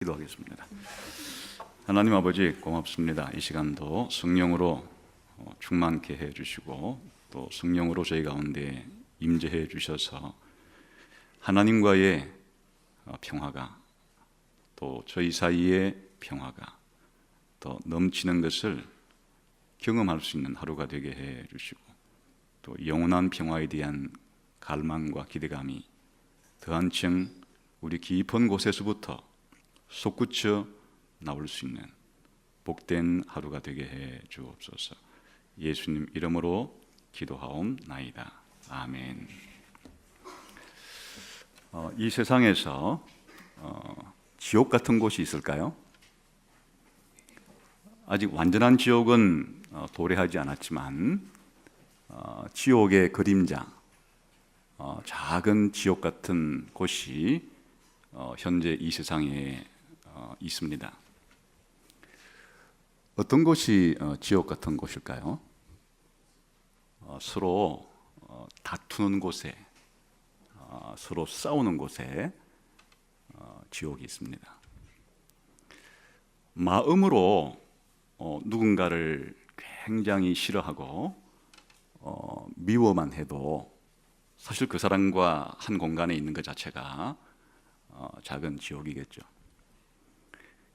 기도하겠습니다. 하나님 아버지 고맙습니다. 이 시간도 성령으로 충만케 해주시고 또 성령으로 저희 가운데 임재해 주셔서 하나님과의 평화가 또 저희 사이의 평화가 또 넘치는 것을 경험할 수 있는 하루가 되게 해 주시고 또 영원한 평화에 대한 갈망과 기대감이 더 한층 우리 깊은 곳에서부터 솟구쳐 나올 수 있는 복된 하루가 되게 해 주옵소서. 예수님 이름으로 기도하옵나이다. 아멘. 이 세상에서 지옥 같은 곳이 있을까요? 아직 완전한 지옥은 도래하지 않았지만 지옥의 그림자, 작은 지옥 같은 곳이 현재 이 세상에 있습니다. 어떤 곳이 지옥 같은 곳일까요? 서로 다투는 곳에, 서로 싸우는 곳에 지옥이 있습니다. 마음으로 누군가를 굉장히 싫어하고 미워만 해도 사실 그 사람과 한 공간에 있는 것 자체가 작은 지옥이겠죠.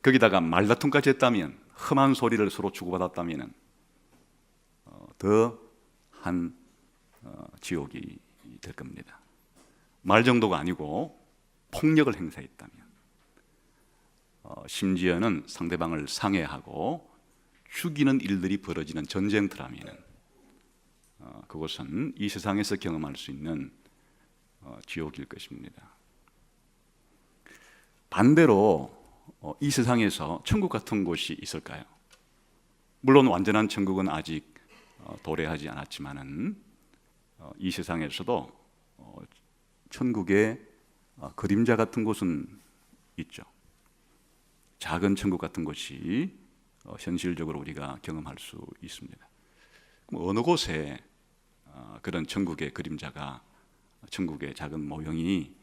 거기다가 말다툼까지 했다면, 험한 소리를 서로 주고받았다면 더한 지옥이 될 겁니다. 말 정도가 아니고 폭력을 행사했다면, 심지어는 상대방을 상해하고 죽이는 일들이 벌어지는 전쟁터라면 그것은 이 세상에서 경험할 수 있는 지옥일 것입니다. 반대로 이 세상에서 천국 같은 곳이 있을까요? 물론 완전한 천국은 아직 도래하지 않았지만은 이 세상에서도 천국의 그림자 같은 곳은 있죠. 작은 천국 같은 곳이 현실적으로 우리가 경험할 수 있습니다. 그럼 어느 곳에 그런 천국의 그림자가, 천국의 작은 모형이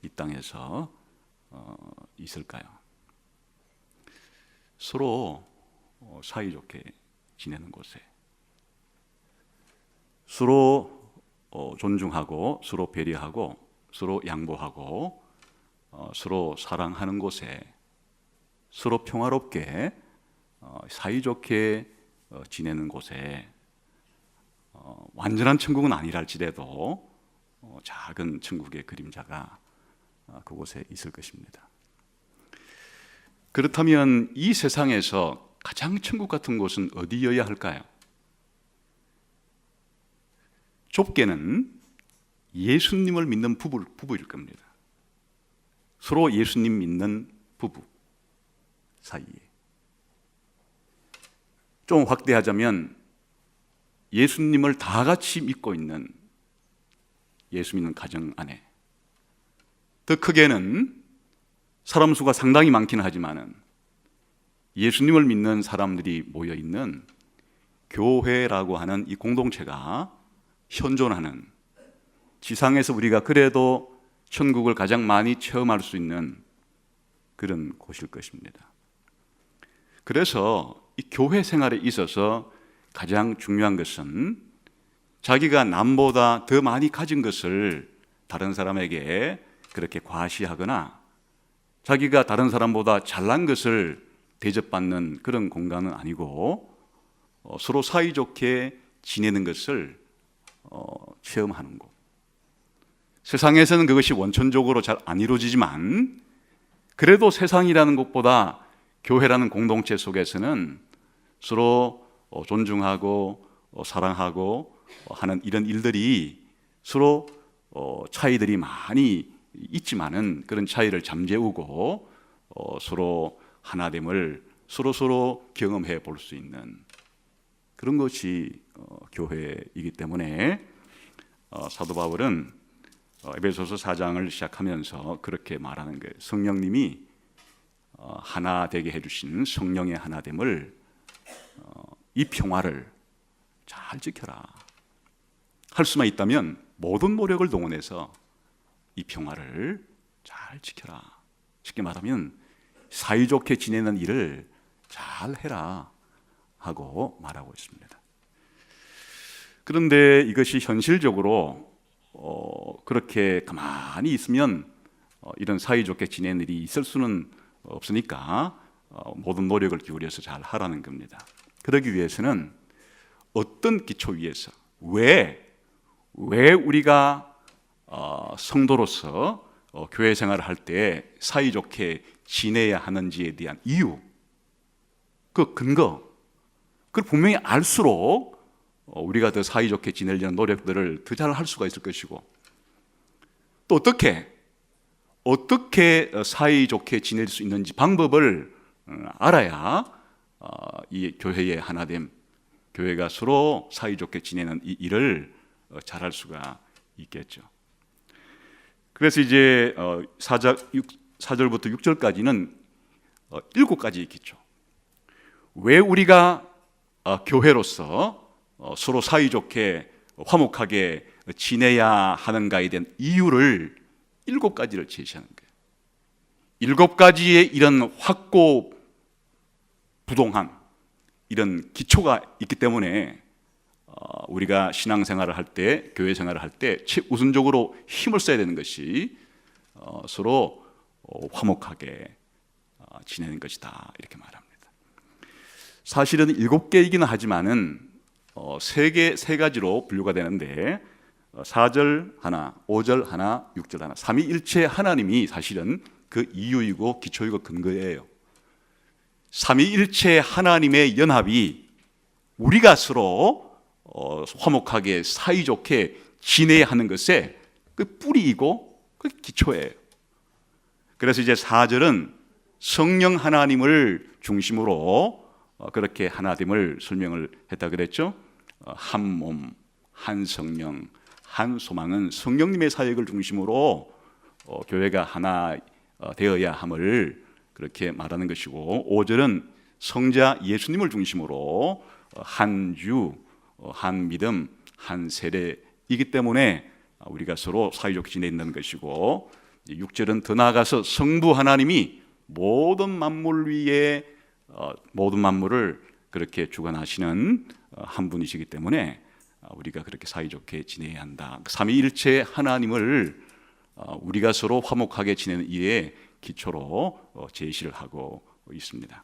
이 땅에서 있을까요? 서로 사이좋게 지내는 곳에, 서로 존중하고 서로 배려하고 서로 양보하고 서로 사랑하는 곳에, 서로 평화롭게 사이좋게 지내는 곳에, 완전한 천국은 아니랄지라도 작은 천국의 그림자가 그곳에 있을 것입니다. 그렇다면 이 세상에서 가장 천국 같은 곳은 어디여야 할까요? 좁게는 예수님을 믿는 부부일 겁니다. 서로 예수님 믿는 부부 사이에. 좀 확대하자면 예수님을 다 같이 믿고 있는 예수 믿는 가정 안에, 더 크게는 사람 수가 상당히 많기는 하지만은 예수님을 믿는 사람들이 모여 있는 교회라고 하는 이 공동체가 현존하는, 지상에서 우리가 그래도 천국을 가장 많이 체험할 수 있는 그런 곳일 것입니다. 그래서 이 교회 생활에 있어서 가장 중요한 것은 자기가 남보다 더 많이 가진 것을 다른 사람에게 그렇게 과시하거나 자기가 다른 사람보다 잘난 것을 대접받는 그런 공간은 아니고 서로 사이좋게 지내는 것을 체험하는 곳. 세상에서는 그것이 원천적으로 잘 안 이루어지지만 그래도 세상이라는 곳보다 교회라는 공동체 속에서는 서로 존중하고 사랑하고 하는 이런 일들이 서로 차이들이 많이 있지만은 그런 차이를 잠재우고 서로 하나됨을 서로 경험해 볼 수 있는 그런 것이 교회이기 때문에 사도 바울은 에베소서 4장을 시작하면서 그렇게 말하는 거예요. 성령님이 하나 되게 해주신 성령의 하나됨을, 이 평화를 잘 지켜라. 할 수만 있다면 모든 노력을 동원해서 이 평화를 잘 지켜라. 쉽게 말하면 사이좋게 지내는 일을 잘 해라 하고 말하고 있습니다. 그런데 이것이 현실적으로 그렇게 가만히 있으면 이런 사이좋게 지내는 일이 있을 수는 없으니까 모든 노력을 기울여서 잘 하라는 겁니다. 그러기 위해서는 어떤 기초 위에서 왜 우리가 성도로서 교회 생활을 할 때 사이좋게 지내야 하는지에 대한 이유, 그 근거, 그걸 분명히 알수록 우리가 더 사이좋게 지내려는 노력들을 더 잘 할 수가 있을 것이고, 또 어떻게 사이좋게 지낼 수 있는지 방법을 알아야 이 교회의 하나됨, 교회가 서로 사이좋게 지내는 이 일을 잘할 수가 있겠죠. 그래서 이제 4절부터 6절까지는 7가지 기초, 왜 우리가 교회로서 서로 사이좋게 화목하게 지내야 하는가에 대한 이유를 7가지를 제시하는 거예요. 7가지의 이런 확고 부동한 이런 기초가 있기 때문에 우리가 신앙생활을 할 때, 교회 생활을 할 때 우선적으로 힘을 써야 되는 것이 서로 화목하게 지내는 것이다, 이렇게 말합니다. 사실은 7개이기는 하지만은 세 가지로 분류가 되는데 4절 하나, 5절 하나, 6절 하나, 삼위일체 하나님이 사실은 그 이유이고 기초이고 근거예요. 삼위일체 하나님의 연합이 우리가 서로 화목하게 사이좋게 지내야 하는 것의 그 뿌리이고 그 기초예요. 그래서 이제 4절은 성령 하나님을 중심으로 그렇게 하나됨을 설명을 했다 그랬죠. 한 몸, 한 성령, 한 소망은 성령님의 사역을 중심으로 교회가 하나 되어야 함을 그렇게 말하는 것이고, 5절은 성자 예수님을 중심으로 한 주, 한 믿음, 한 세례이기 때문에 우리가 서로 사이좋게 지내는 것이고, 6절은 더 나아가서 성부 하나님이 모든 만물 위에 모든 만물을 그렇게 주관하시는 한 분이시기 때문에 우리가 그렇게 사이좋게 지내야 한다. 삼위일체 하나님을 우리가 서로 화목하게 지내는 이의 기초로 제시를 하고 있습니다.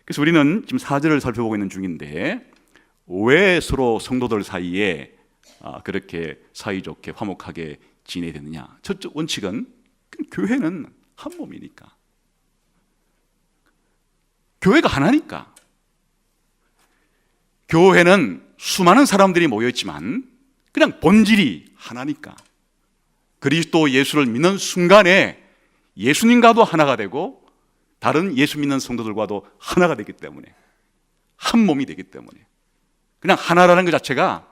그래서 우리는 지금 4절을 살펴보고 있는 중인데, 왜 서로 성도들 사이에 그렇게 사이좋게 화목하게 지내야 되느냐? 첫째 원칙은 교회는 한 몸이니까, 교회가 하나니까. 교회는 수많은 사람들이 모여있지만 그냥 본질이 하나니까, 그리스도 예수를 믿는 순간에 예수님과도 하나가 되고 다른 예수 믿는 성도들과도 하나가 되기 때문에, 한 몸이 되기 때문에, 그냥 하나라는 것 자체가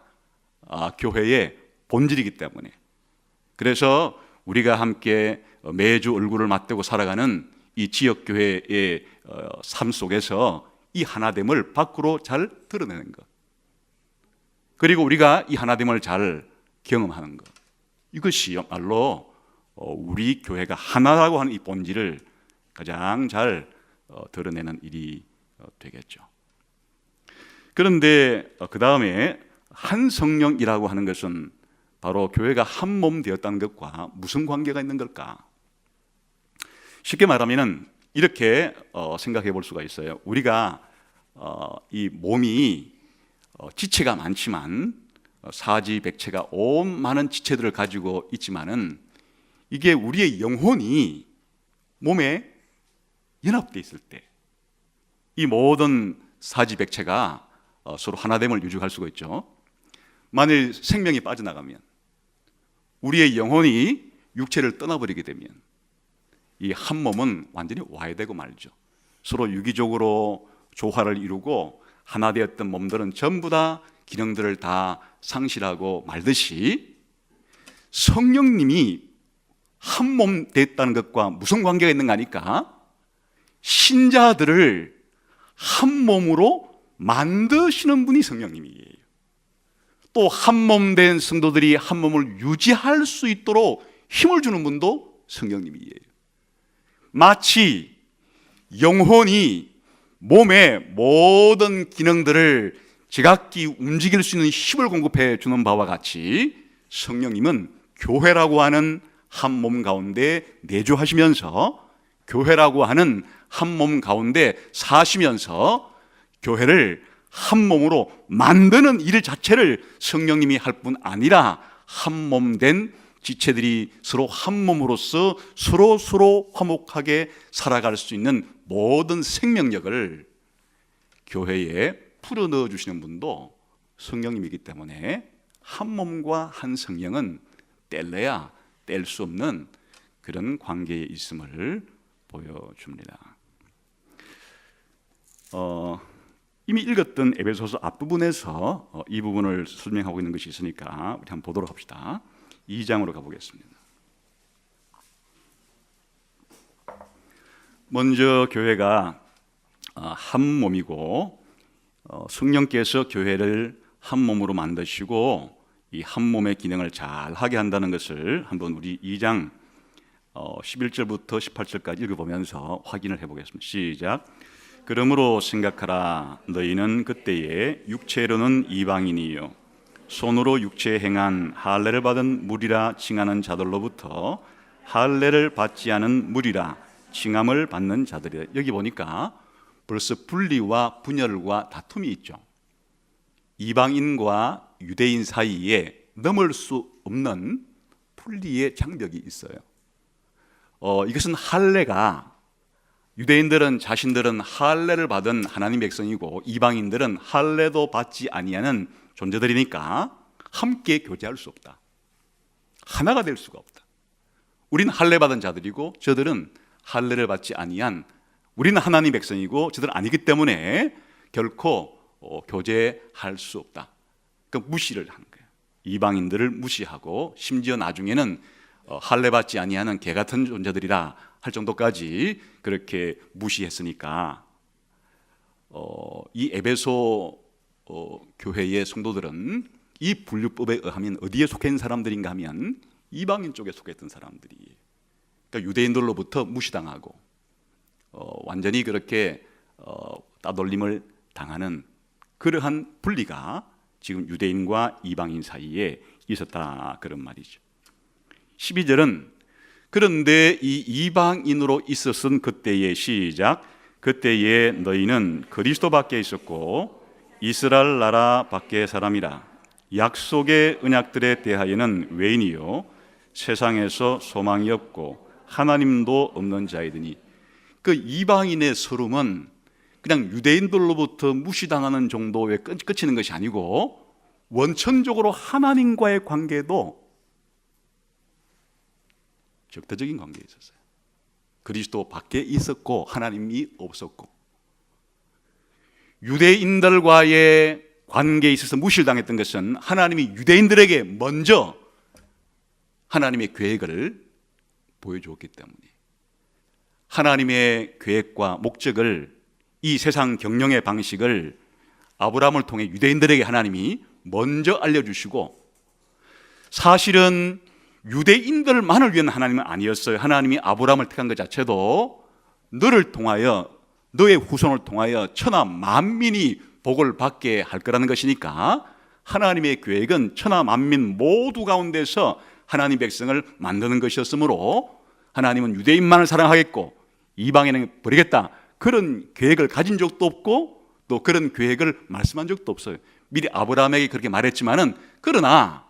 교회의 본질이기 때문에, 그래서 우리가 함께 매주 얼굴을 맞대고 살아가는 이 지역교회의 삶 속에서 이 하나됨을 밖으로 잘 드러내는 것, 그리고 우리가 이 하나됨을 잘 경험하는 것, 이것이야말로 우리 교회가 하나라고 하는 이 본질을 가장 잘 드러내는 일이 되겠죠. 그런데 그 다음에 한 성령이라고 하는 것은 바로 교회가 한 몸 되었다는 것과 무슨 관계가 있는 걸까? 쉽게 말하면 이렇게 생각해 볼 수가 있어요. 우리가 이 몸이 지체가 많지만, 사지백체가 온 많은 지체들을 가지고 있지만은, 이게 우리의 영혼이 몸에 연합되어 있을 때 이 모든 사지백체가 서로 하나됨을 유지할 수가 있죠. 만일 생명이 빠져나가면, 우리의 영혼이 육체를 떠나버리게 되면 이 한 몸은 완전히 와해되고 말죠. 서로 유기적으로 조화를 이루고 하나 되었던 몸들은 전부 다 기능들을 다 상실하고 말듯이, 성령님이 한 몸 됐다는 것과 무슨 관계가 있는가 하니까, 신자들을 한 몸으로 만드시는 분이 성령님이에요. 또 한 몸 된 성도들이 한 몸을 유지할 수 있도록 힘을 주는 분도 성령님이에요. 마치 영혼이 몸의 모든 기능들을 제각기 움직일 수 있는 힘을 공급해 주는 바와 같이 성령님은 교회라고 하는 한 몸 가운데 내주하시면서 교회라고 하는 한 몸 가운데 사시면서 교회를 한 몸으로 만드는 일 자체를 성령님이 할 뿐 아니라 한 몸 된 지체들이 서로 한 몸으로서 서로 화목하게 살아갈 수 있는 모든 생명력을 교회에 풀어넣어 주시는 분도 성령님이기 때문에 한 몸과 한 성령은 뗄래야 뗄 수 없는 그런 관계에 있음을 보여줍니다. 이미 읽었던 에베소서 앞부분에서 이 부분을 설명하고 있는 것이 있으니까 우리 한번 보도록 합시다. 2장으로 가보겠습니다. 먼저 교회가 한 몸이고 성령께서 교회를 한 몸으로 만드시고 이 한 몸의 기능을 잘 하게 한다는 것을 한번 우리 2장 11절부터 18절까지 읽어보면서 확인을 해보겠습니다. 시작. 그러므로 생각하라. 너희는 그때에 육체로는 이방인이요 손으로 육체에 행한 할례를 받은 무리라 칭하는 자들로부터 할례를 받지 않은 무리라 칭함을 받는 자들이다. 여기 보니까 벌써 분리와 분열과 다툼이 있죠. 이방인과 유대인 사이에 넘을 수 없는 분리의 장벽이 있어요. 이것은 할례가 유대인들은 자신들은 할례를 받은 하나님 백성이고 이방인들은 할례도 받지 아니하는 존재들이니까 함께 교제할 수 없다. 하나가 될 수가 없다. 우리는 할례 받은 자들이고 저들은 할례를 받지 아니한 우리는 하나님 백성이고 저들은 아니기 때문에 결코 교제할 수 없다. 그 무시를 한 거예요. 이방인들을 무시하고 심지어 나중에는 할례 받지 아니하는 개 같은 존재들이라 할 정도까지 그렇게 무시했으니까 이 에베소 교회의 성도들은 이 분류법에 의하면 어디에 속해 있는 사람들인가 하면 이방인 쪽에 속했던 사람들이, 그러니까 유대인들로부터 무시당하고 완전히 그렇게 따돌림을 당하는 그러한 분리가 지금 유대인과 이방인 사이에 있었다, 그런 말이죠. 12절은 그런데 이 이방인으로 있었은 그때의 시작. 그때에 너희는 그리스도 밖에 있었고 이스라엘 나라 밖의 사람이라. 약속의 언약들에 대하여는 외인이요 세상에서 소망이 없고 하나님도 없는 자이더니, 그 이방인의 서름은 그냥 유대인들로부터 무시당하는 정도에 끝이는 것이 아니고 원천적으로 하나님과의 관계도 적대적인 관계에 있었어요. 그리스도 밖에 있었고 하나님이 없었고, 유대인들과의 관계에 있어서 무시를 당했던 것은 하나님이 유대인들에게 먼저 하나님의 계획을 보여주었기 때문에, 하나님의 계획과 목적을, 이 세상 경영의 방식을 아브라함을 통해 유대인들에게 하나님이 먼저 알려주시고, 사실은 유대인들만을 위한 하나님은 아니었어요. 하나님이 아브라함을 택한 것 자체도 너를 통하여, 너의 후손을 통하여 천하 만민이 복을 받게 할 거라는 것이니까 하나님의 계획은 천하 만민 모두 가운데서 하나님 백성을 만드는 것이었으므로 하나님은 유대인만을 사랑하겠고 이방인은 버리겠다, 그런 계획을 가진 적도 없고 또 그런 계획을 말씀한 적도 없어요. 미리 아브라함에게 그렇게 말했지만은, 그러나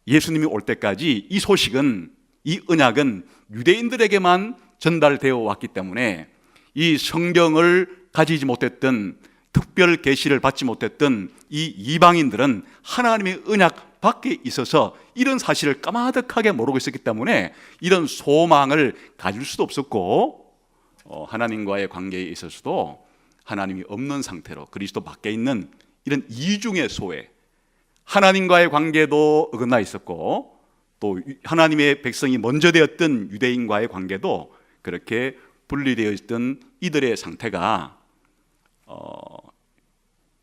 예수님이 올 때까지 이 소식은, 이 언약은 유대인들에게만 전달되어 왔기 때문에 이 성경을 가지지 못했던, 특별 계시를 받지 못했던 이 이방인들은 하나님의 언약 밖에 있어서 이런 사실을 까마득하게 모르고 있었기 때문에 이런 소망을 가질 수도 없었고, 하나님과의 관계에 있어서도 하나님이 없는 상태로 그리스도 밖에 있는 이런 이중의 소외, 하나님과의 관계도 어긋나 있었고 또 하나님의 백성이 먼저 되었던 유대인과의 관계도 그렇게 분리되어 있던 이들의 상태가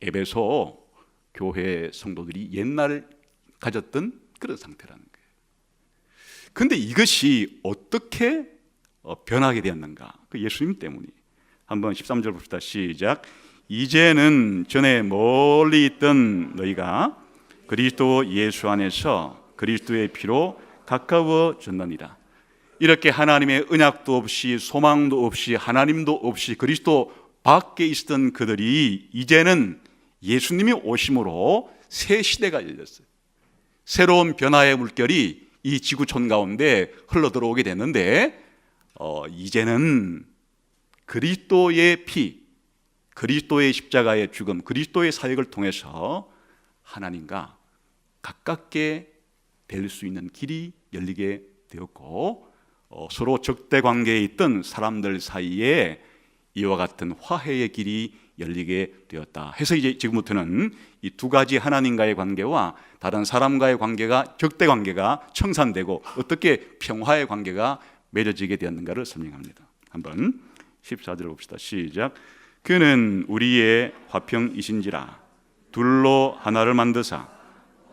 에베소 교회 성도들이 옛날 가졌던 그런 상태라는 거예요. 그런데 이것이 어떻게 변하게 되었는가? 그 예수님 때문이. 한번 13절 봅시다. 시작. 이제는 전에 멀리 있던 너희가 그리스도 예수 안에서 그리스도의 피로 가까워졌느니라. 이렇게 하나님의 언약도 없이 소망도 없이 하나님도 없이 그리스도 밖에 있었던 그들이 이제는 예수님이 오심으로 새 시대가 열렸어요. 새로운 변화의 물결이 이 지구촌 가운데 흘러 들어오게 됐는데 이제는 그리스도의 피, 그리스도의 십자가의 죽음, 그리스도의 사역을 통해서 하나님과 가깝게 될 수 있는 길이 열리게 되었고 서로 적대 관계에 있던 사람들 사이에 이와 같은 화해의 길이 열리게 되었다 해서 이제 지금부터는 이 두 가지 하나님과의 관계와 다른 사람과의 관계가 적대 관계가 청산되고 어떻게 평화의 관계가 맺어지게 되었는가를 설명합니다. 한번 14절 봅시다. 시작. 그는 우리의 화평이신지라 둘로 하나를 만드사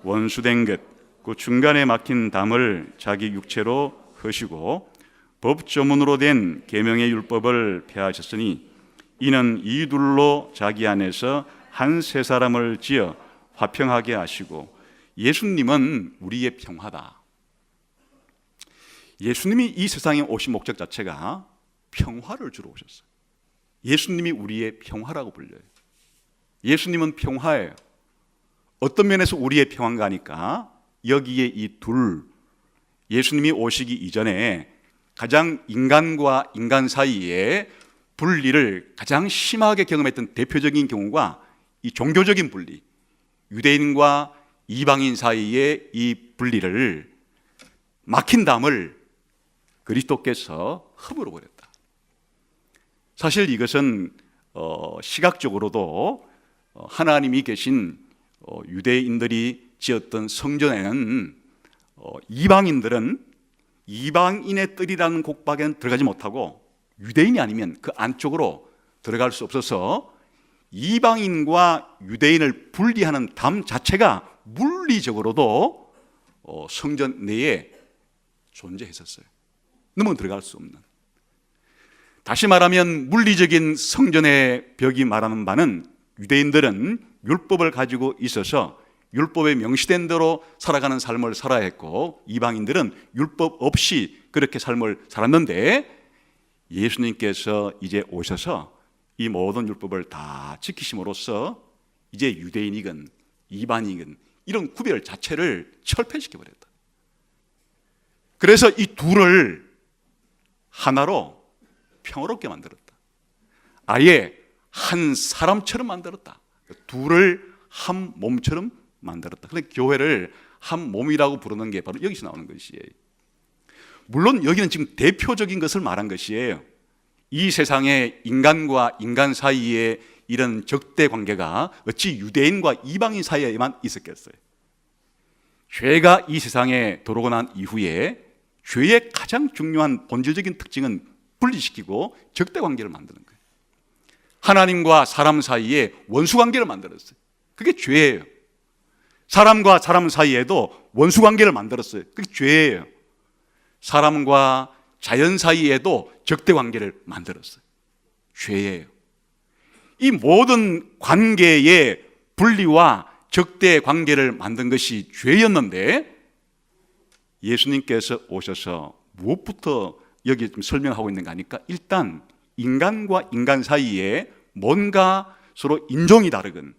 원수된 것 그 중간에 막힌 담을 자기 육체로 허시고 법조문으로 된 계명의 율법을 폐하셨으니 이는 이 둘로 자기 안에서 한 세 사람을 지어 화평하게 하시고 예수님은 우리의 평화다. 예수님이 이 세상에 오신 목적 자체가 평화를 주러 오셨어요. 예수님이 우리의 평화라고 불려요. 예수님은 평화예요. 어떤 면에서 우리의 평화인가 하니까 여기에 이 둘, 예수님이 오시기 이전에 가장 인간과 인간 사이에 분리를 가장 심하게 경험했던 대표적인 경우가 이 종교적인 분리, 유대인과 이방인 사이의 이 분리를 막힌 담을 그리스도께서 허물어 버렸다. 사실 이것은 시각적으로도 하나님이 계신 유대인들이 지었던 성전에는 이방인들은 이방인의 뜰이라는 곡박에는 들어가지 못하고 유대인이 아니면 그 안쪽으로 들어갈 수 없어서 이방인과 유대인을 분리하는 담 자체가 물리적으로도 성전 내에 존재했었어요. 넘어 들어갈 수 없는. 다시 말하면 물리적인 성전의 벽이 말하는 바는 유대인들은 율법을 가지고 있어서 율법에 명시된 대로 살아가는 삶을 살아야 했고 이방인들은 율법 없이 그렇게 삶을 살았는데 예수님께서 이제 오셔서 이 모든 율법을 다 지키심으로써 이제 유대인이건 이방인이건 이런 구별 자체를 철폐시켜버렸다. 그래서 이 둘을 하나로 평화롭게 만들었다. 아예 한 사람처럼 만들었다. 둘을 한 몸처럼 만들었다. 그런데 교회를 한 몸이라고 부르는 게 바로 여기서 나오는 것이에요. 물론 여기는 지금 대표적인 것을 말한 것이에요. 이 세상에 인간과 인간 사이에 이런 적대 관계가 어찌 유대인과 이방인 사이에만 있었겠어요. 죄가 이 세상에 들어오고 난 이후에 죄의 가장 중요한 본질적인 특징은 분리시키고 적대 관계를 만드는 거예요. 하나님과 사람 사이에 원수 관계를 만들었어요. 그게 죄예요. 사람과 사람 사이에도 원수 관계를 만들었어요. 그게 죄예요. 사람과 자연 사이에도 적대 관계를 만들었어요. 죄예요. 이 모든 관계의 분리와 적대 관계를 만든 것이 죄였는데 예수님께서 오셔서 무엇부터 여기 좀 설명하고 있는가 하니까 일단 인간과 인간 사이에 뭔가 서로 인종이 다르건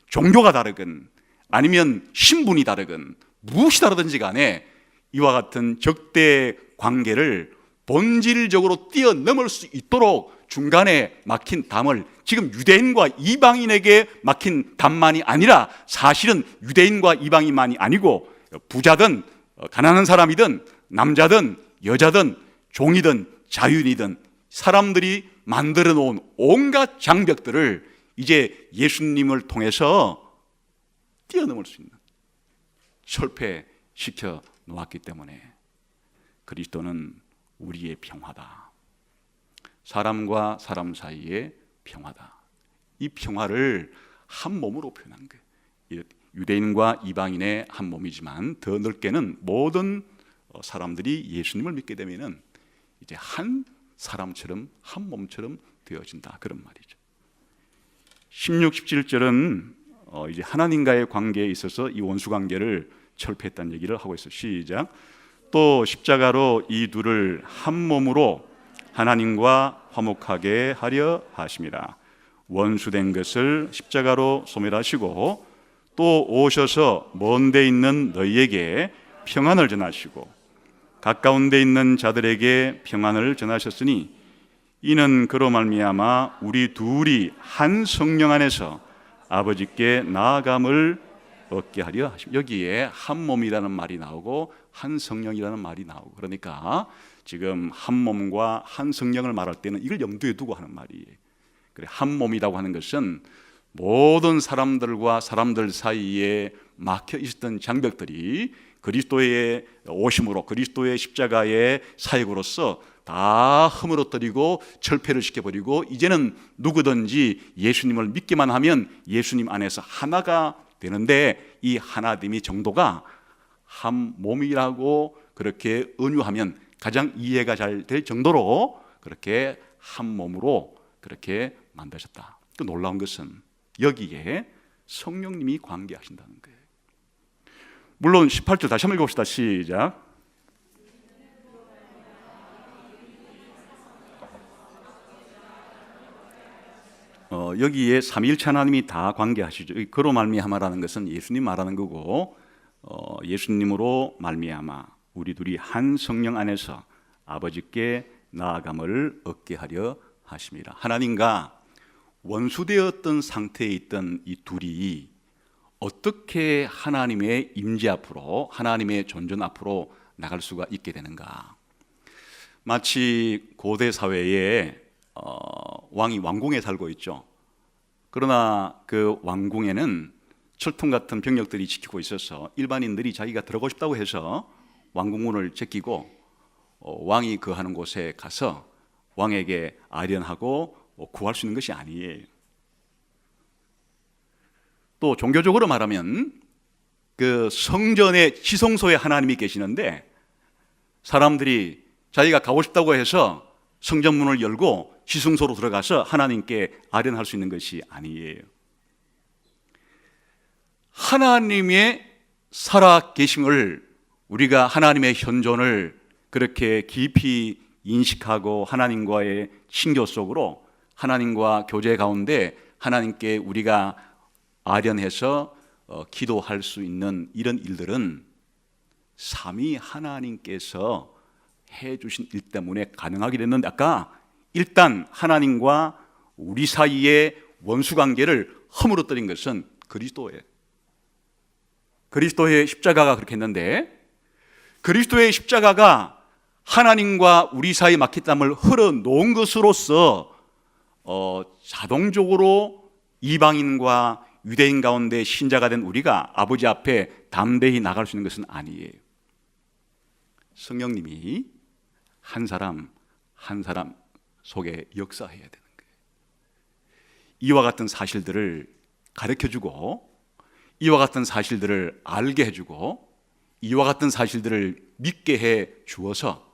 종교가 다르건 아니면 신분이 다르건 무엇이 다르든지 간에 이와 같은 적대 관계를 본질적으로 뛰어넘을 수 있도록 중간에 막힌 담을 지금 유대인과 이방인에게 막힌 담만이 아니라 사실은 유대인과 이방인만이 아니고 부자든 가난한 사람이든 남자든 여자든 종이든 자유인이든 사람들이 만들어 놓은 온갖 장벽들을 이제 예수님을 통해서 뛰어넘을 수 있는 철폐시켜 놓았기 때문에 그리스도는 우리의 평화다. 사람과 사람 사이의 평화다. 이 평화를 한 몸으로 표현한 거예요. 유대인과 이방인의 한 몸이지만 더 넓게는 모든 사람들이 예수님을 믿게 되면은 이제 한 사람처럼 한 몸처럼 되어진다, 그런 말이죠. 16, 17절은 이제 하나님과의 관계에 있어서 이 원수 관계를 철폐했다는 얘기를 하고 있어요. 시작. 또 십자가로 이 둘을 한 몸으로 하나님과 화목하게 하려 하심이라. 원수된 것을 십자가로 소멸하시고 또 오셔서 먼 데 있는 너희에게 평안을 전하시고 가까운 데 있는 자들에게 평안을 전하셨으니 이는 그로 말미암아 우리 둘이 한 성령 안에서 아버지께 나아감을 얻게 하려 하십니다. 여기에 한 몸이라는 말이 나오고 한 성령이라는 말이 나오고, 그러니까 지금 한 몸과 한 성령을 말할 때는 이걸 염두에 두고 하는 말이에요. 그래, 한 몸이라고 하는 것은 모든 사람들과 사람들 사이에 막혀 있었던 장벽들이 그리스도의 오심으로, 그리스도의 십자가의 사역으로서 다 허물어뜨리고 철폐를 시켜버리고 이제는 누구든지 예수님을 믿기만 하면 예수님 안에서 하나가 되는데, 이 하나됨의 정도가 한 몸이라고 그렇게 은유하면 가장 이해가 잘 될 정도로 그렇게 한 몸으로 그렇게 만드셨다. 그 놀라운 것은 여기에 성령님이 관계하신다는 거예요. 물론 18절 다시 한번 읽어봅시다. 시작. 여기에 삼위일체 하나님이 다 관계하시죠. 그로 말미암아라는 것은 예수님 말하는 거고, 예수님으로 말미암아 우리 둘이 한 성령 안에서 아버지께 나아감을 얻게 하려 하심이라. 하나님과 원수되었던 상태에 있던 이 둘이 어떻게 하나님의 임재 앞으로, 하나님의 존전 앞으로 나갈 수가 있게 되는가? 마치 고대 사회에 왕이 왕궁에 살고 있죠. 그러나 그 왕궁에는 철통 같은 병력들이 지키고 있어서 일반인들이 자기가 들어가고 싶다고 해서 왕궁문을 제끼고 왕이 거하는 곳에 가서 왕에게 아련하고 구할 수 있는 것이 아니에요. 또 종교적으로 말하면 그 성전의 지성소에 하나님이 계시는데 사람들이 자기가 가고 싶다고 해서 성전문을 열고 지성소로 들어가서 하나님께 아련할 수 있는 것이 아니에요. 하나님의 살아계심을, 우리가 하나님의 현존을 그렇게 깊이 인식하고 하나님과의 친교 속으로 하나님과 교제 가운데 하나님께 우리가 아련해서 기도할 수 있는 이런 일들은 삼위 하나님께서 해주신 일 때문에 가능하게 됐는데, 아까 일단 하나님과 우리 사이의 원수관계를 허물어뜨린 것은 그리스도의 십자가가 그렇게 했는데, 그리스도의 십자가가 하나님과 우리 사이에 막힌 땀을 흘러놓은 것으로서 자동적으로 이방인과 유대인 가운데 신자가 된 우리가 아버지 앞에 담대히 나갈 수 있는 것은 아니에요. 성령님이 한 사람 한 사람 속에 역사해야 되는 거예요. 이와 같은 사실들을 가르쳐주고, 이와 같은 사실들을 알게 해주고, 이와 같은 사실들을 믿게 해 주어서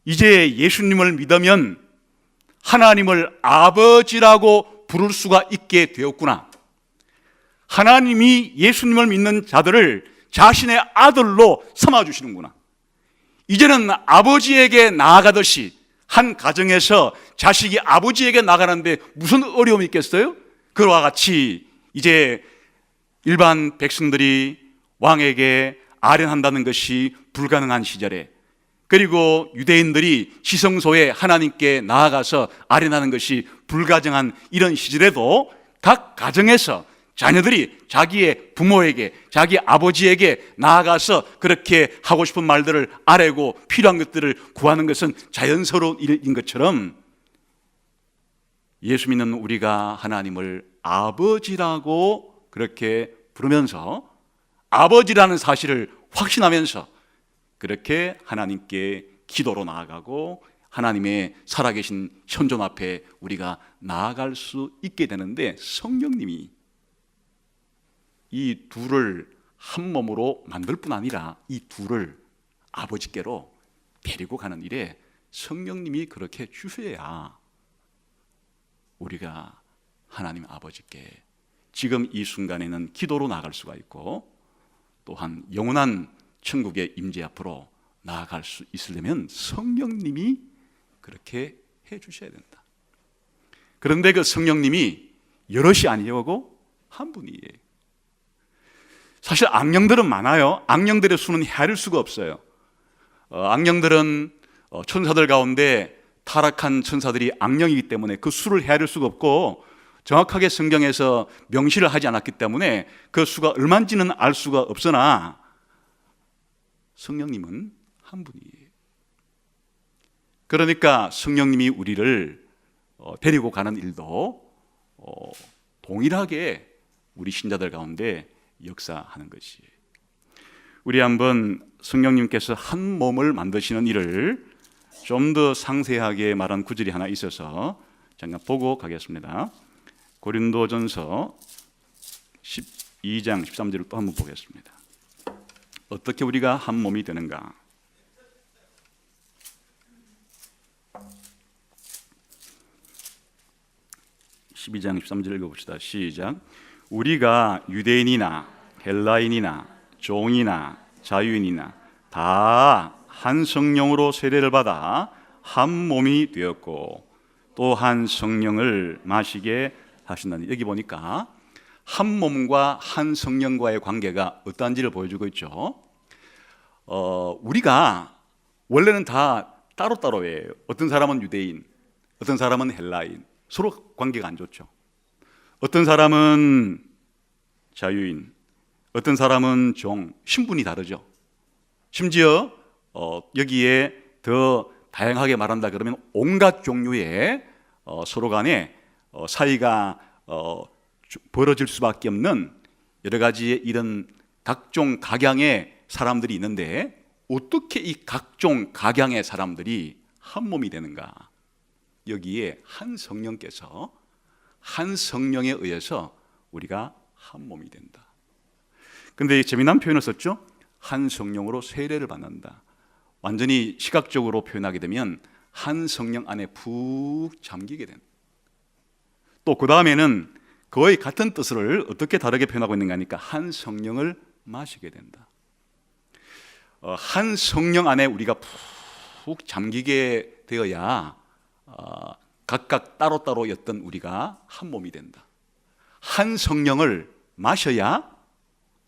이제 예수님을 믿으면 하나님을 아버지라고 부를 수가 있게 되었구나. 하나님이 예수님을 믿는 자들을 자신의 아들로 삼아주시는구나. 이제는 아버지에게 나아가듯이, 한 가정에서 자식이 아버지에게 나가는데 무슨 어려움이 있겠어요? 그와 같이 이제 일반 백성들이 왕에게 아련한다는 것이 불가능한 시절에, 그리고 유대인들이 지성소에 하나님께 나아가서 아련하는 것이 불가능한 이런 시절에도 각 가정에서 자녀들이 자기의 부모에게, 자기 아버지에게 나아가서 그렇게 하고 싶은 말들을 아뢰고 필요한 것들을 구하는 것은 자연스러운 일인 것처럼, 예수 믿는 우리가 하나님을 아버지라고 그렇게 부르면서 아버지라는 사실을 확신하면서 그렇게 하나님께 기도로 나아가고 하나님의 살아계신 현존 앞에 우리가 나아갈 수 있게 되는데, 성령님이 이 둘을 한 몸으로 만들 뿐 아니라 이 둘을 아버지께로 데리고 가는 일에 성령님이 그렇게 주셔야 우리가 하나님 아버지께 지금 이 순간에는 기도로 나아갈 수가 있고, 또한 영원한 천국의 임재 앞으로 나아갈 수 있으려면 성령님이 그렇게 해 주셔야 된다. 그런데 그 성령님이 여럿이 아니고 한 분이에요. 사실 악령들은 많아요. 악령들의 수는 헤아릴 수가 없어요. 악령들은 천사들 가운데 타락한 천사들이 악령이기 때문에 그 수를 헤아릴 수가 없고, 정확하게 성경에서 명시를 하지 않았기 때문에 그 수가 얼마인지는 알 수가 없으나 성령님은 한 분이에요. 그러니까 성령님이 우리를 데리고 가는 일도 동일하게 우리 신자들 가운데 역사하는 것이에요. 우리 한번 성령님께서 한 몸을 만드시는 일을 좀 더 상세하게 말한 구절이 하나 있어서 잠깐 보고 가겠습니다. 고린도전서 12장 13절을 또 한번 보겠습니다. 어떻게 우리가 한 몸이 되는가? (12장 13절) 읽어봅시다. 시작. 우리가 유대인이나 헬라인이나 종이나 자유인이나 다 한 성령으로 세례를 받아 한 몸이 되었고 또 한 성령을 마시게 하신다니. 여기 보니까 한 몸과 한 성령과의 관계가 어떠한지를 보여주고 있죠. 우리가 원래는 다 따로따로예요. 어떤 사람은 유대인, 어떤 사람은 헬라인, 서로 관계가 안 좋죠. 어떤 사람은 자유인, 어떤 사람은 종, 신분이 다르죠. 심지어 여기에 더 다양하게 말한다 그러면 온갖 종류의 서로 간에 사이가 벌어질 수밖에 없는 여러 가지의 이런 각종 각양의 사람들이 있는데, 어떻게 이 각종 각양의 사람들이 한 몸이 되는가? 여기에 한 성령께서, 한 성령에 의해서 우리가 한 몸이 된다. 그런데 재미난 표현을 썼죠. 한 성령으로 세례를 받는다. 완전히 시각적으로 표현하게 되면 한 성령 안에 푹 잠기게 된다. 또 그 다음에는 거의 같은 뜻을 어떻게 다르게 표현하고 있는가 하니까 한 성령을 마시게 된다. 한 성령 안에 우리가 푹 잠기게 되어야 각각 따로따로였던 우리가 한 몸이 된다. 한 성령을 마셔야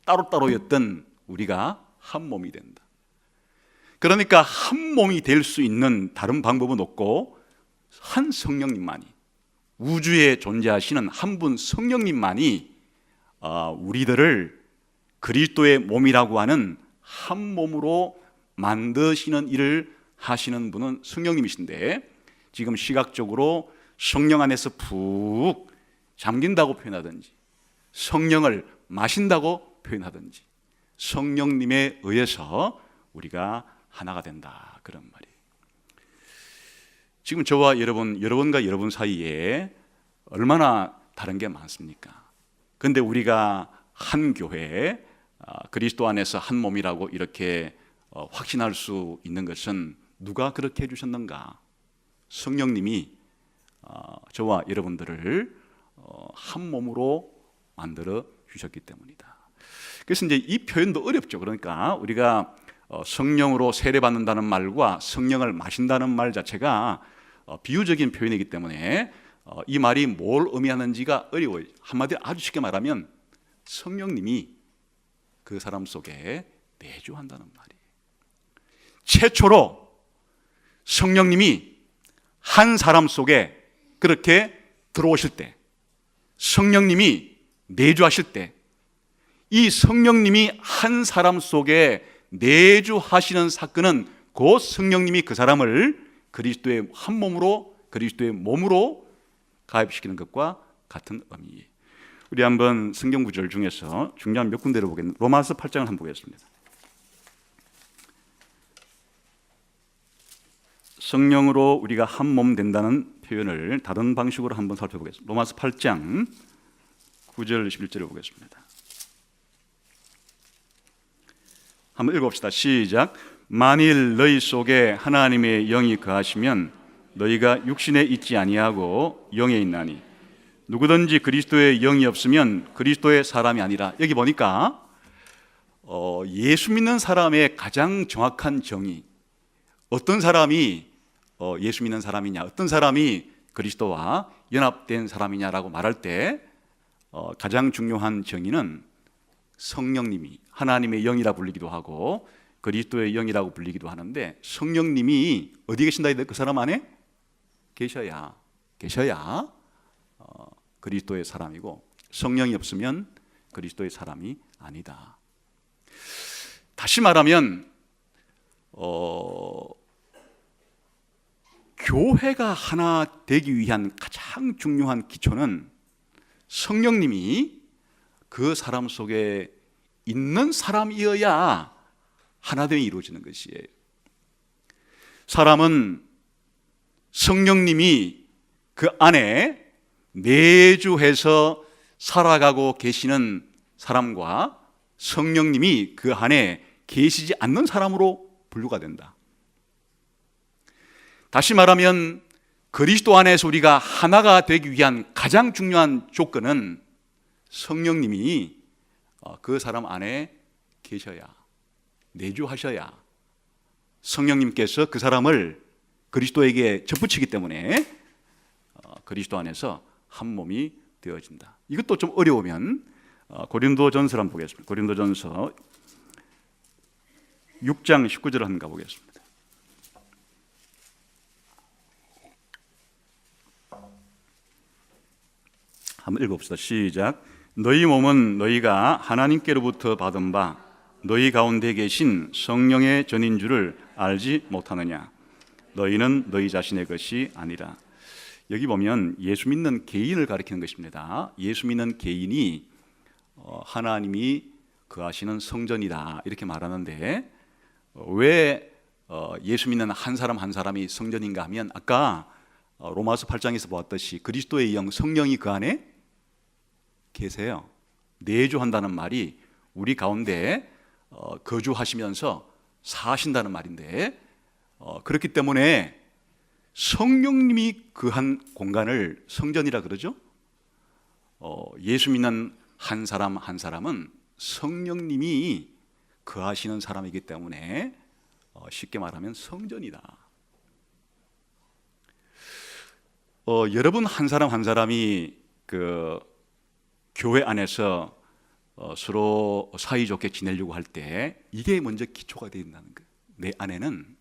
따로따로였던 우리가 한 몸이 된다. 그러니까 한 몸이 될 수 있는 다른 방법은 없고, 한 성령님만이, 우주에 존재하시는 한 분 성령님만이 우리들을 그리스도의 몸이라고 하는 한 몸으로 만드시는 일을 하시는 분은 성령님이신데, 지금 시각적으로 성령 안에서 푹 잠긴다고 표현하든지 성령을 마신다고 표현하든지 성령님에 의해서 우리가 하나가 된다, 그런 말이에요. 지금 저와 여러분과 여러분 사이에 얼마나 다른 게 많습니까? 그런데 우리가 한 교회, 그리스도 안에서 한 몸이라고 이렇게 확신할 수 있는 것은 누가 그렇게 해주셨는가? 성령님이 저와 여러분들을 한 몸으로 만들어 주셨기 때문이다. 그래서 이제 이 표현도 어렵죠. 그러니까 우리가 성령으로 세례받는다는 말과 성령을 마신다는 말 자체가 비유적인 표현이기 때문에 이 말이 뭘 의미하는지가 어려워요. 한마디로 아주 쉽게 말하면 성령님이 그 사람 속에 내주한다는 말이에요. 최초로 성령님이 한 사람 속에 그렇게 들어오실 때, 성령님이 내주하실 때, 이 성령님이 한 사람 속에 내주하시는 사건은 곧 성령님이 그 사람을 그리스도의 한 몸으로, 그리스도의 몸으로 가입시키는 것과 같은 의미예요. 우리 한번 성경 구절 중에서 중요한 몇 군데를 보겠습니다. 로마서 8장을 한번 보겠습니다. 성령으로 우리가 한 몸 된다는 표현을 다른 방식으로 한번 살펴보겠습니다. 로마서 8장 9절 11절을 보겠습니다. 한번 읽어봅시다. 시작. 만일 너희 속에 하나님의 영이 거하시면 너희가 육신에 있지 아니하고 영에 있나니 누구든지 그리스도의 영이 없으면 그리스도의 사람이 아니라. 여기 보니까 예수 믿는 사람의 가장 정확한 정의, 어떤 사람이 예수 믿는 사람이냐, 어떤 사람이 그리스도와 연합된 사람이냐라고 말할 때 가장 중요한 정의는 성령님이 하나님의 영이라 불리기도 하고 그리스도의 영이라고 불리기도 하는데, 성령님이 어디 계신다? 그 사람 안에 계셔야 그리스도의 사람이고, 성령이 없으면 그리스도의 사람이 아니다. 다시 말하면 교회가 하나 되기 위한 가장 중요한 기초는 성령님이 그 사람 속에 있는 사람이어야 하나됨이 이루어지는 것이에요. 사람은 성령님이 그 안에 내주해서 살아가고 계시는 사람과 성령님이 그 안에 계시지 않는 사람으로 분류가 된다. 다시 말하면 그리스도 안에서 우리가 하나가 되기 위한 가장 중요한 조건은 성령님이 그 사람 안에 계셔야, 내주하셔야, 성령님께서 그 사람을 그리스도에게 접붙이기 때문에 그리스도 안에서 한 몸이 되어진다. 이것도 좀 어려우면 고린도전서를 한번 보겠습니다. 고린도전서 6장 19절을 한번 가보겠습니다. 한번 읽어봅시다. 시작. 너희 몸은 너희가 하나님께로부터 받은 바 너희 가운데 계신 성령의 전인 줄을 알지 못하느냐? 너희는 너희 자신의 것이 아니라. 여기 보면 예수 믿는 개인을 가리키는 것입니다. 예수 믿는 개인이 하나님이 거하시는 성전이다 이렇게 말하는데, 왜 예수 믿는 한 사람 한 사람이 성전인가 하면, 아까 로마서 8장에서 보았듯이 그리스도의 영, 성령이 그 안에 계세요. 내주한다는 말이 우리 가운데 거주하시면서 사신다는 말인데, 그렇기 때문에 성령님이 그한 공간을 성전이라 그러죠. 예수 믿는 한 사람 한 사람은 성령님이 거하시는 사람이기 때문에 쉽게 말하면 성전이다. 여러분 한 사람 한 사람이 그 교회 안에서 서로 사이좋게 지내려고 할 때 이게 먼저 기초가 되어 있다는 거예요. 내 안에는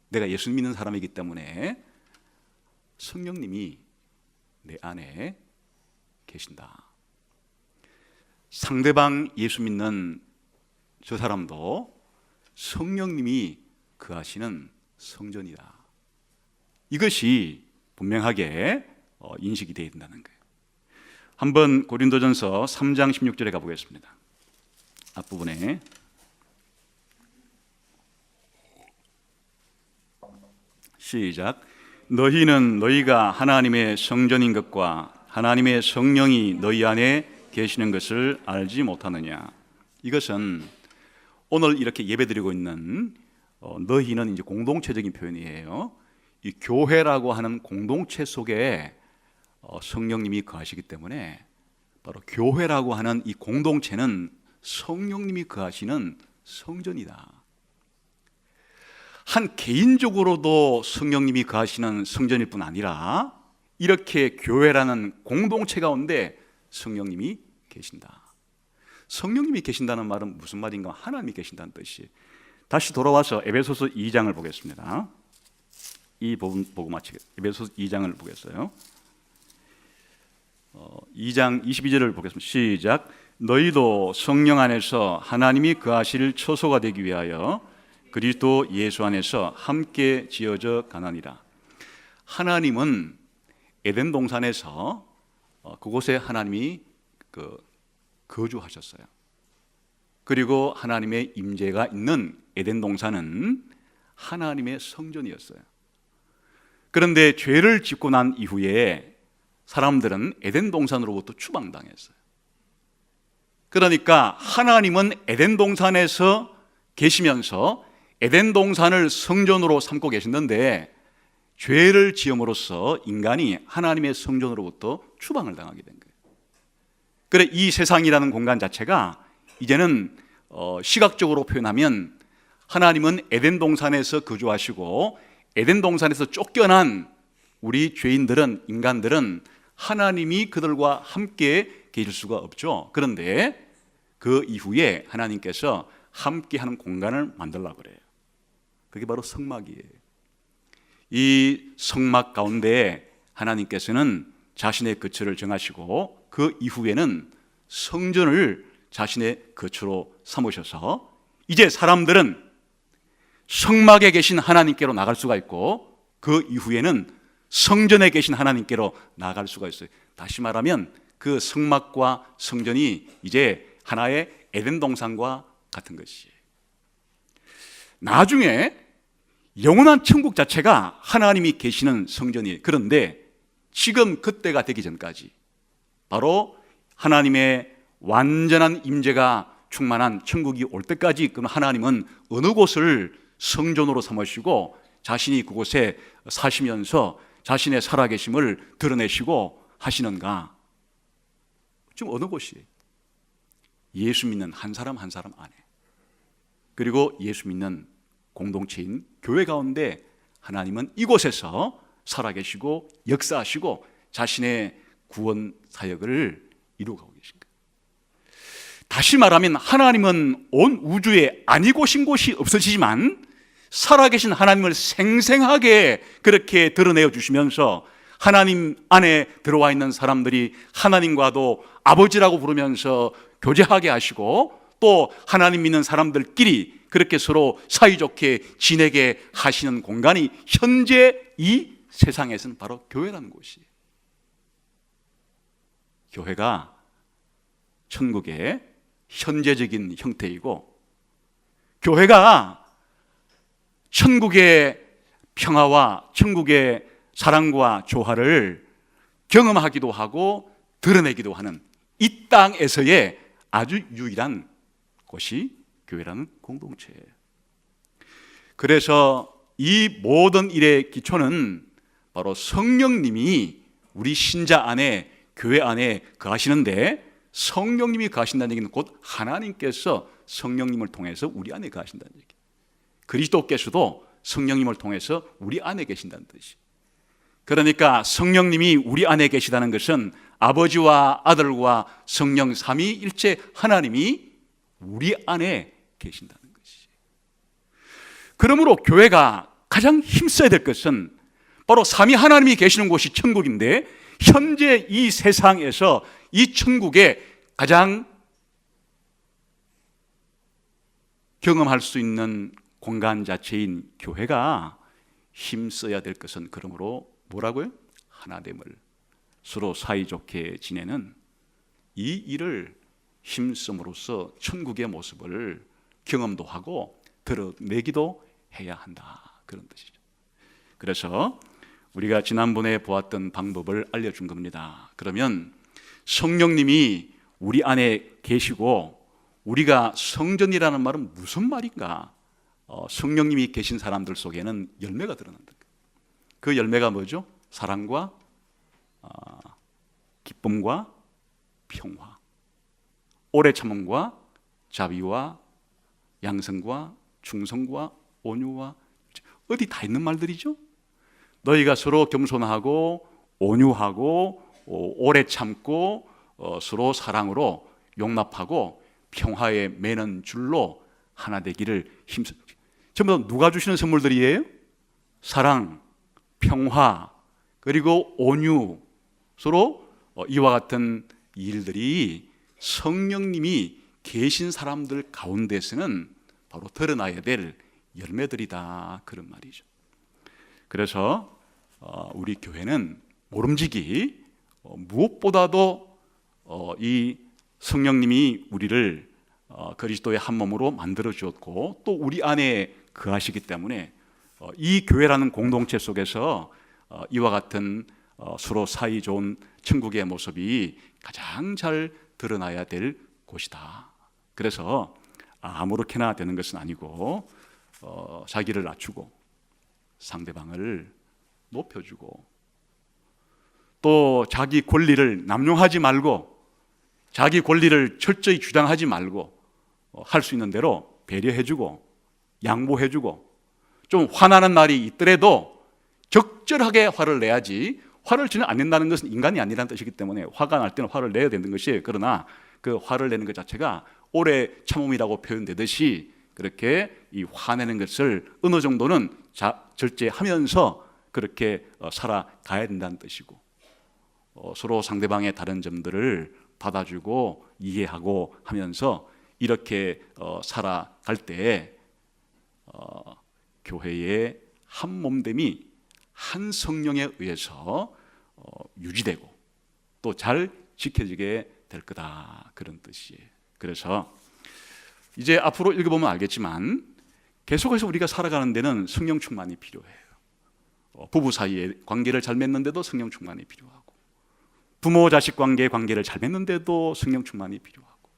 내가 예수 믿는 사람이기 때문에 성령님이 내 안에 계신다. 상대방 예수 믿는 저 사람도 성령님이 거하시는 성전이다. 이것이 분명하게 인식이 되어야 된다는 거예요. 한번 고린도전서 3장 16절에 가보겠습니다. 앞부분에 시작. 너희는 너희가 하나님의 성전인 것과 하나님의 성령이 너희 안에 계시는 것을 알지 못하느냐? 이것은 오늘 이렇게 예배드리고 있는 너희는 이제 공동체적인 표현이에요. 이 교회라고 하는 공동체 속에 성령님이 거하시기 때문에 바로 교회라고 하는 이 공동체는 성령님이 거하시는 성전이다. 한 개인적으로도 성령님이 거하시는 성전일 뿐 아니라 이렇게 교회라는 공동체 가운데 성령님이 계신다. 성령님이 계신다는 말은 무슨 말인가? 하나님이 계신다는 뜻이에요. 다시 돌아와서 에베소서 2장을 보겠습니다. 이 부분 보고 마치겠습니다. 에베소서 2장을 보겠어요. 2장 22절을 보겠습니다. 시작. 너희도 성령 안에서 하나님이 거하실 처소가 되기 위하여 그리스도 예수 안에서 함께 지어져 가나니라. 하나님은 에덴 동산에서 그곳에 하나님이 거주하셨어요. 그리고 하나님의 임재가 있는 에덴 동산은 하나님의 성전이었어요. 그런데 죄를 짓고 난 이후에 사람들은 에덴 동산으로부터 추방당했어요. 그러니까 하나님은 에덴 동산에서 계시면서 에덴 동산을 성전으로 삼고 계셨는데, 죄를 지음으로써 인간이 하나님의 성전으로부터 추방을 당하게 된 거예요. 그래 이 세상이라는 공간 자체가 이제는 시각적으로 표현하면 하나님은 에덴 동산에서 거주하시고 에덴 동산에서 쫓겨난 우리 죄인들은, 인간들은 하나님이 그들과 함께 계실 수가 없죠. 그런데 그 이후에 하나님께서 함께하는 공간을 만들려고 그래요. 그게 바로 성막이에요. 이 성막 가운데 하나님께서는 자신의 거처를 정하시고 그 이후에는 성전을 자신의 거처로 삼으셔서 이제 사람들은 성막에 계신 하나님께로 나갈 수가 있고 그 이후에는 성전에 계신 하나님께로 나갈 수가 있어요. 다시 말하면 그 성막과 성전이 이제 하나의 에덴 동산과 같은 것이에요. 나중에 영원한 천국 자체가 하나님이 계시는 성전이에요. 그런데 지금 그때가 되기 전까지 바로 하나님의 완전한 임재가 충만한 천국이 올 때까지 그럼 하나님은 어느 곳을 성전으로 삼으시고 자신이 그곳에 사시면서 자신의 살아계심을 드러내시고 하시는가? 지금 어느 곳이에요? 예수 믿는 한 사람 한 사람 안에, 그리고 예수 믿는 공동체인 교회 가운데 하나님은 이곳에서 살아계시고 역사하시고 자신의 구원 사역을 이루어가고 계신 거예요. 다시 말하면 하나님은 온 우주에 아니고 신 곳이 없으시지만 살아계신 하나님을 생생하게 그렇게 드러내어 주시면서 하나님 안에 들어와 있는 사람들이 하나님과도 아버지라고 부르면서 교제하게 하시고 또 하나님 믿는 사람들끼리 그렇게 서로 사이좋게 지내게 하시는 공간이 현재 이 세상에서는 바로 교회라는 곳이에요. 교회가 천국의 현재적인 형태이고 교회가 천국의 평화와 천국의 사랑과 조화를 경험하기도 하고 드러내기도 하는 이 땅에서의 아주 유일한 곳이 교회라는 공동체예요. 그래서 이 모든 일의 기초는 바로 성령님이 우리 신자 안에, 교회 안에 거하시는데, 성령님이 거하신다는 얘기는 곧 하나님께서 성령님을 통해서 우리 안에 거하신다는 얘기예요. 그리스도께서도 성령님을 통해서 우리 안에 계신다는 뜻이에요. 그러니까 성령님이 우리 안에 계시다는 것은 아버지와 아들과 성령 삼위일체 하나님이 우리 안에 계신다는 것이에요. 그러므로 교회가 가장 힘써야 될 것은 바로 삼위 하나님이 계시는 곳이 천국인데, 현재 이 세상에서 이 천국에 가장 경험할 수 있는 공간 자체인 교회가 힘써야 될 것은 그러므로 뭐라고요? 하나됨을, 서로 사이좋게 지내는 이 일을 힘씀으로써 천국의 모습을 경험도 하고 드러내기도 해야 한다, 그런 뜻이죠. 그래서 우리가 지난번에 보았던 방법을 알려준 겁니다. 그러면 성령님이 우리 안에 계시고 우리가 성전이라는 말은 무슨 말인가? 성령님이 계신 사람들 속에는 열매가 드러난다. 그 열매가 뭐죠? 사랑과 기쁨과 평화, 오래 참음과 자비와 양성과 충성과 온유와, 어디 다 있는 말들이죠. 너희가 서로 겸손하고 온유하고 오래 참고 서로 사랑으로 용납하고 평화에 매는 줄로 하나 되기를 힘써. 전부 다 누가 주시는 선물들이에요? 사랑, 평화, 그리고 온유, 서로 이와 같은 일들이 성령님이 계신 사람들 가운데서는 바로 드러나야 될 열매들이다, 그런 말이죠. 그래서 우리 교회는 모름지기 무엇보다도 이 성령님이 우리를 그리스도의 한 몸으로 만들어 주었고 또 우리 안에 거하시기 때문에 이 교회라는 공동체 속에서 이와 같은 서로 사이 좋은 천국의 모습이 가장 잘 드러나야 될 곳이다. 그래서 아무렇게나 되는 것은 아니고 자기를 낮추고 상대방을 높여주고, 또 자기 권리를 남용하지 말고 자기 권리를 철저히 주장하지 말고 할 수 있는 대로 배려해주고 양보해주고, 좀 화나는 날이 있더라도 적절하게 화를 내야지, 화를 전혀 안 낸다는 것은 인간이 아니라는 뜻이기 때문에 화가 날 때는 화를 내야 되는 것이, 그러나 그 화를 내는 것 자체가 오래 참음이라고 표현되듯이 그렇게 이 화내는 것을 어느 정도는 절제하면서 그렇게 살아가야 된다는 뜻이고, 서로 상대방의 다른 점들을 받아주고 이해하고 하면서 이렇게 살아갈 때 교회의 한 몸됨이 한 성령에 의해서 유지되고 또 잘 지켜지게 될 거다, 그런 뜻이에요. 그래서 이제 앞으로 읽어보면 알겠지만 계속해서 우리가 살아가는 데는 성령 충만이 필요해요. 부부 사이의 관계를 잘 맺는데도 성령 충만이 필요하고, 부모 자식 관계를 잘 맺는데도 성령 충만이 필요하고,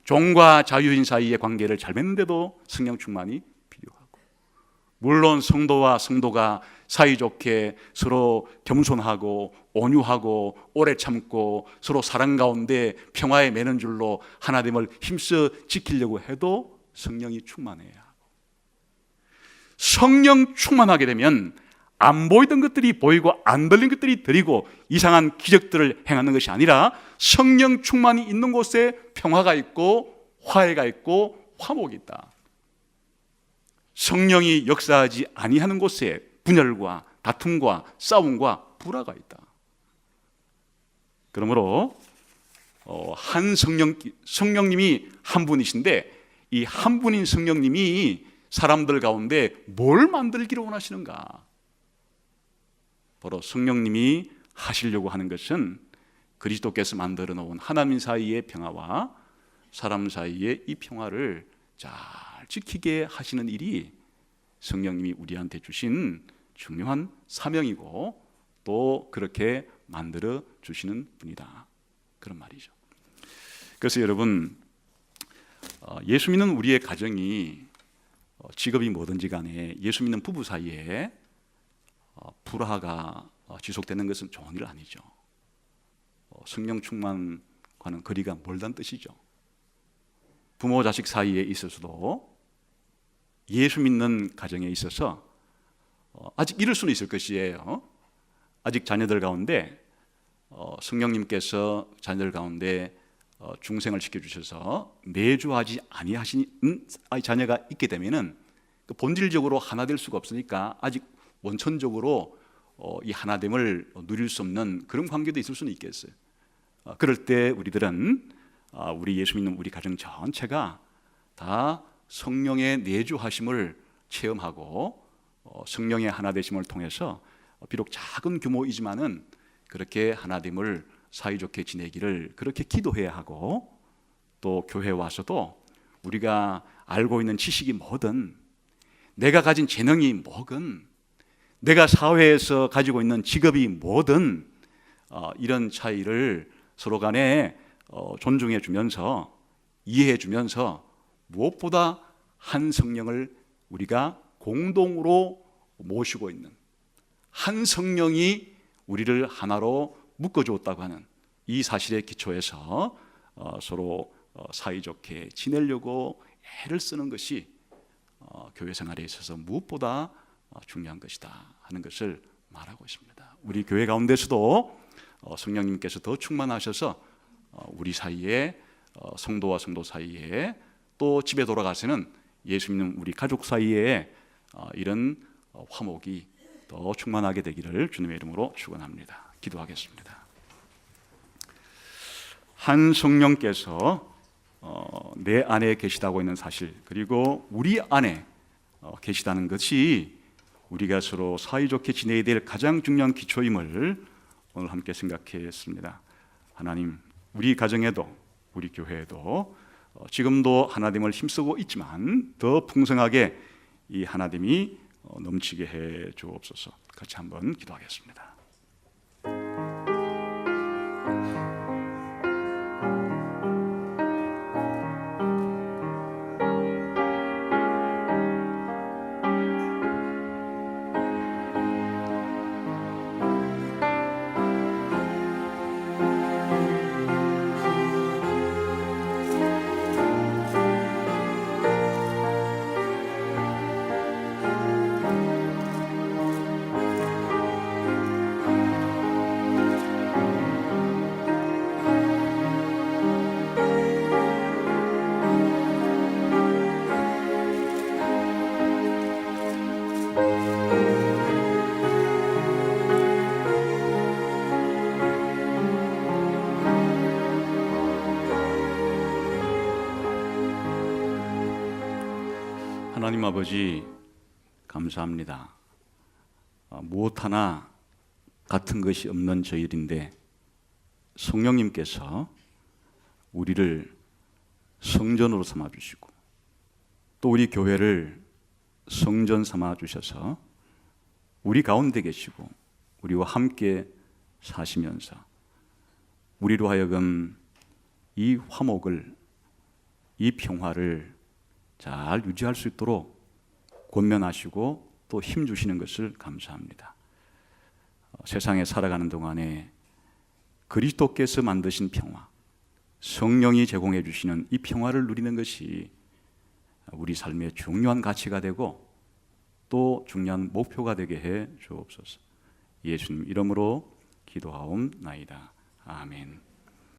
종과 자유인 사이의 관계를 잘 맺는데도 성령 충만이 필요하고, 물론 성도와 성도가 사이좋게 서로 겸손하고 온유하고 오래 참고 서로 사랑 가운데 평화에 매는 줄로 하나됨을 힘써 지키려고 해도 성령이 충만해야 하고, 성령 충만하게 되면 안 보이던 것들이 보이고 안 들린 것들이 들리고 이상한 기적들을 행하는 것이 아니라 성령 충만이 있는 곳에 평화가 있고 화해가 있고 화목이 있다. 성령이 역사하지 아니하는 곳에 분열과 다툼과 싸움과 불화가 있다. 그러므로 한 성령님이 한 분이신데, 이 한 분인 성령님이 사람들 가운데 뭘 만들기를 원하시는가? 바로 성령님이 하시려고 하는 것은 그리스도께서 만들어 놓은 하나님 사이의 평화와 사람 사이의 이 평화를 잘 지키게 하시는 일이 성령님이 우리한테 주신 중요한 사명이고, 또 그렇게 만들어 주시는 분이다, 그런 말이죠. 그래서 여러분, 예수 믿는 우리의 가정이 직업이 뭐든지 간에 예수 믿는 부부 사이에 불화가 지속되는 것은 좋은 일 아니죠. 성령 충만과는 거리가 멀다는 뜻이죠. 부모 자식 사이에 있어서도 예수 믿는 가정에 있어서 아직 이럴 수는 있을 것이에요. 아직 자녀들 가운데 성령님께서 자녀들 가운데 중생을 시켜주셔서 내주하지 아니하신 자녀가 있게 되면은 본질적으로 하나 될 수가 없으니까 아직 원천적으로 이 하나됨을 누릴 수 없는 그런 관계도 있을 수는 있겠어요. 그럴 때 우리들은 우리 예수 믿는 우리 가정 전체가 다 성령의 내주하심을 체험하고 성령의 하나 되심을 통해서 비록 작은 규모이지만은 그렇게 하나됨을 사이좋게 지내기를 그렇게 기도해야 하고, 또 교회에 와서도 우리가 알고 있는 지식이 뭐든, 내가 가진 재능이 뭐든, 내가 사회에서 가지고 있는 직업이 뭐든 이런 차이를 서로 간에 존중해 주면서 이해해 주면서 무엇보다 한 성령을 우리가 공동으로 모시고 있는, 한 성령이 우리를 하나로 묶어주었다고 하는 이 사실에 기초해서 서로 사이좋게 지내려고 애를 쓰는 것이 교회 생활에 있어서 무엇보다 중요한 것이다 하는 것을 말하고 있습니다. 우리 교회 가운데서도 성령님께서 더 충만하셔서 우리 사이에, 성도와 성도 사이에, 또 집에 돌아가서는 예수 믿는 우리 가족 사이에 이런 화목이 더 충만하게 되기를 주님의 이름으로 축원합니다. 기도하겠습니다. 한 성령께서 내 안에 계시다고 있는 사실, 그리고 우리 안에 계시다는 것이 우리가 서로 사이좋게 지내야 될 가장 중요한 기초임을 오늘 함께 생각했습니다. 하나님, 우리 가정에도 우리 교회에도 지금도 하나됨을 힘쓰고 있지만 더 풍성하게 이 하나됨이 넘치게 해 주옵소서. 같이 한번 기도하겠습니다. 하나님 아버지 감사합니다. 무엇 하나 같은 것이 없는 저희들인데 성령님께서 우리를 성전으로 삼아 주시고 또 우리 교회를 성전 삼아 주셔서 우리 가운데 계시고 우리와 함께 사시면서 우리로 하여금 이 화목을, 이 평화를 잘 유지할 수 있도록 권면하시고 또 힘 주시는 것을 감사합니다. 세상에 살아가는 동안에 그리스도께서 만드신 평화, 성령이 제공해 주시는 이 평화를 누리는 것이 우리 삶의 중요한 가치가 되고 또 중요한 목표가 되게 해 주옵소서. 예수님 이름으로 기도하옵나이다. 아멘.